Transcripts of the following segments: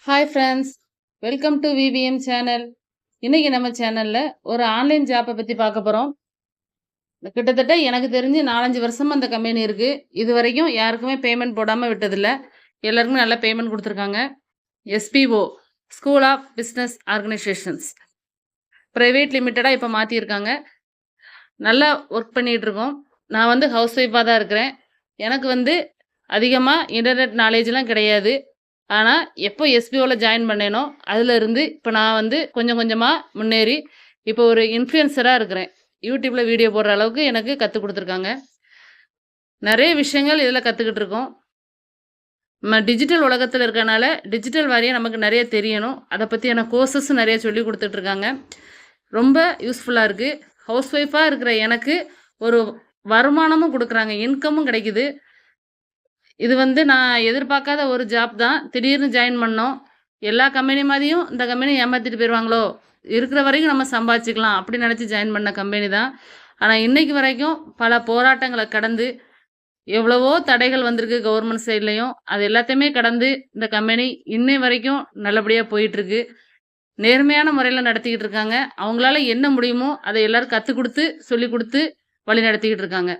Hi friends, welcome to VVM channel. இன்னைக்கு நம்ம சேனலில் ஒரு ஆன்லைன் ஜாப்பை பற்றி பார்க்க போகிறோம். கிட்டத்தட்ட எனக்கு தெரிஞ்சு 4-5 வருஷமாக அந்த கம்பெனி இருக்குது. இது வரைக்கும் யாருக்குமே பேமெண்ட் போடாமல் விட்டதில்ல. எல்லாருக்குமே நல்லா பேமெண்ட் கொடுத்துருக்காங்க. SPO, school of business organisations private லிமிட்டடாக இப்போ மாற்றியிருக்காங்க. நல்லா ஒர்க் பண்ணிகிட்டு இருக்கோம். நான் வந்து ஹவுஸ் ஒய்ஃபாக தான் இருக்கிறேன். எனக்கு அதிகமாக இன்டர்நெட் நாலேஜ்லாம் கிடையாது. ஆனால் எப்போ எஸ்பிஓவில் ஜாயின் பண்ணேனோ அதிலிருந்து இப்போ நான் கொஞ்சம் கொஞ்சமாக முன்னேறி இப்போ ஒரு இன்ஃப்ளூயன்சராக இருக்கிறேன். யூடியூப்பில் வீடியோ போடுற அளவுக்கு எனக்கு கற்றுக் கொடுத்துருக்காங்க. நிறைய விஷயங்கள் இதில் கற்றுக்கிட்டு இருக்கோம். நம்ம டிஜிட்டல் உலகத்தில் இருக்கனால டிஜிட்டல் வாரியாக நமக்கு நிறைய தெரியணும். அதை பற்றியான கோர்சஸும் நிறைய சொல்லி கொடுத்துட்ருக்காங்க. ரொம்ப யூஸ்ஃபுல்லாக இருக்குது. ஹவுஸ் ஒய்ஃபாக இருக்கிற எனக்கு ஒரு வருமானமும் கொடுக்குறாங்க, இன்கமும் கிடைக்குது. இது நான் எதிர்பார்க்காத ஒரு ஜாப் தான். திடீர்னு ஜாயின் பண்ணோம். எல்லா கம்பெனி மாதிரியும் இந்த கம்பெனி ஏமாற்றிட்டு போயிடுவாங்களோ, இருக்கிற வரைக்கும் நம்ம சம்பாதிச்சிக்கலாம் அப்படின்னு நினச்சி ஜாயின் பண்ண கம்பெனி தான். ஆனால் இன்றைக்கு வரைக்கும் பல போராட்டங்களை கடந்து எவ்வளவோ தடைகள் வந்திருக்கு கவர்மெண்ட் சைட்லேயும். அது எல்லாத்தையுமே கடந்து இந்த கம்பெனி இன்னை வரைக்கும் நல்லபடியாக போயிட்டுருக்கு. நேர்மையான முறையில் நடத்திக்கிட்டு இருக்காங்க. அவங்களால என்ன முடியுமோ அதை எல்லோரும் கற்றுக் கொடுத்து சொல்லி கொடுத்து வழி நடத்திக்கிட்டு இருக்காங்க.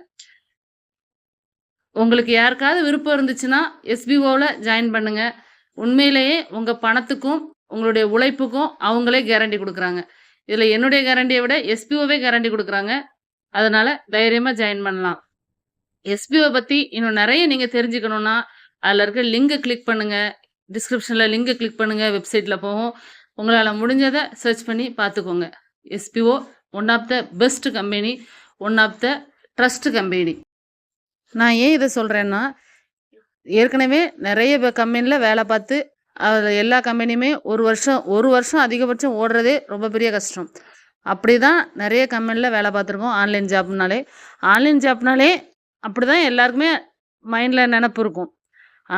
உங்களுக்கு யாருக்காவது விருப்பம் இருந்துச்சுன்னா எஸ்பிஓவில் ஜாயின் பண்ணுங்கள். உண்மையிலேயே உங்கள் பணத்துக்கும் உங்களுடைய உழைப்புக்கும் அவங்களே கேரண்டி கொடுக்குறாங்க. இதில் என்னுடைய கேரண்டியை விட எஸ்பிஓவே கேரண்டி கொடுக்குறாங்க. அதனால் தைரியமாக ஜாயின் பண்ணலாம். எஸ்பிஓ பற்றி இன்னும் நிறைய நீங்கள் தெரிஞ்சுக்கணுன்னா அதில் இருக்க லிங்கை கிளிக் பண்ணுங்கள். டிஸ்கிரிப்ஷனில் லிங்கை கிளிக் பண்ணுங்கள். வெப்சைட்டில் போகும். உங்களால் முடிஞ்சதை சர்ச் பண்ணி பார்த்துக்கோங்க. SPO one of the best company, one of the trust company. நான் ஏன் இதை சொல்கிறேன்னா, ஏற்கனவே நிறைய கம்பெனியில் வேலை பார்த்து அதில் எல்லா கம்பெனியுமே ஒரு வருஷம் அதிகபட்சம் ஓடுறதே ரொம்ப பெரிய கஷ்டம். அப்படி தான் நிறைய கம்பெனியில் வேலை பார்த்துருக்கோம். ஆன்லைன் ஜாப்னாலே அப்படி தான் எல்லாருக்குமே மைண்டில் நினப்பு இருக்கும்.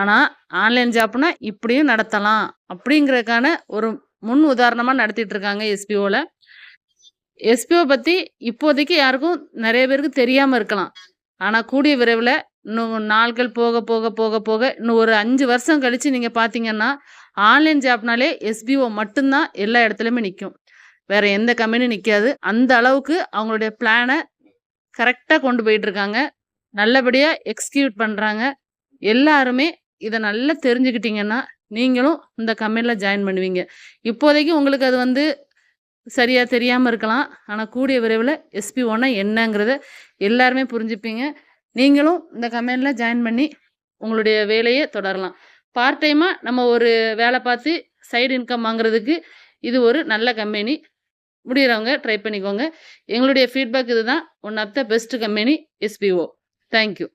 ஆனால் ஆன்லைன் ஜாப்னா இப்படியும் நடத்தலாம் அப்படிங்கிறதுக்கான ஒரு முன் உதாரணமாக நடத்திட்டு இருக்காங்க எஸ்பிஓவில். எஸ்பிஓ பற்றி இப்போதைக்கு யாருக்கும் நிறைய பேருக்கு தெரியாமல் இருக்கலாம். ஆனால் கூடிய விரைவில் இன்னும் நாட்கள் போக போக போக போக இன்னும் ஒரு 5 வருஷம் கழித்து நீங்கள் பார்த்தீங்கன்னா ஆன்லைன் ஜாப்னாலே எஸ்பிஓ மட்டும்தான் எல்லா இடத்துலையுமே நிற்கும். வேறு எந்த கம்பெனியும் நிற்காது. அந்த அளவுக்கு அவங்களுடைய பிளானை கரெக்டாக கொண்டு போயிட்டுருக்காங்க. நல்லபடியாக எக்ஸிக்யூட் பண்ணுறாங்க. எல்லாருமே இதை நல்லா தெரிஞ்சுக்கிட்டிங்கன்னா நீங்களும் இந்த கம்பெனியில் ஜாயின் பண்ணுவீங்க. இப்போதைக்கு உங்களுக்கு அது சரியாக தெரியாமல் இருக்கலாம். ஆனால் கூடிய விரைவில் எஸ்பிஓன்னா என்னங்கிறத எல்லாருமே புரிஞ்சுப்பீங்க. நீங்களும் இந்த கம்பெனியில் ஜாயின் பண்ணி உங்களுடைய வேலையை தொடரலாம். பார்ட் டைமாக நம்ம ஒரு வேலை பார்த்து சைடு இன்கம் வாங்குறதுக்கு இது ஒரு நல்ல கம்பெனி. முடிகிறவங்க ட்ரை பண்ணிக்கோங்க. எங்களுடைய ஃபீட்பேக் இது தான். One of the best company SPO. Thank you.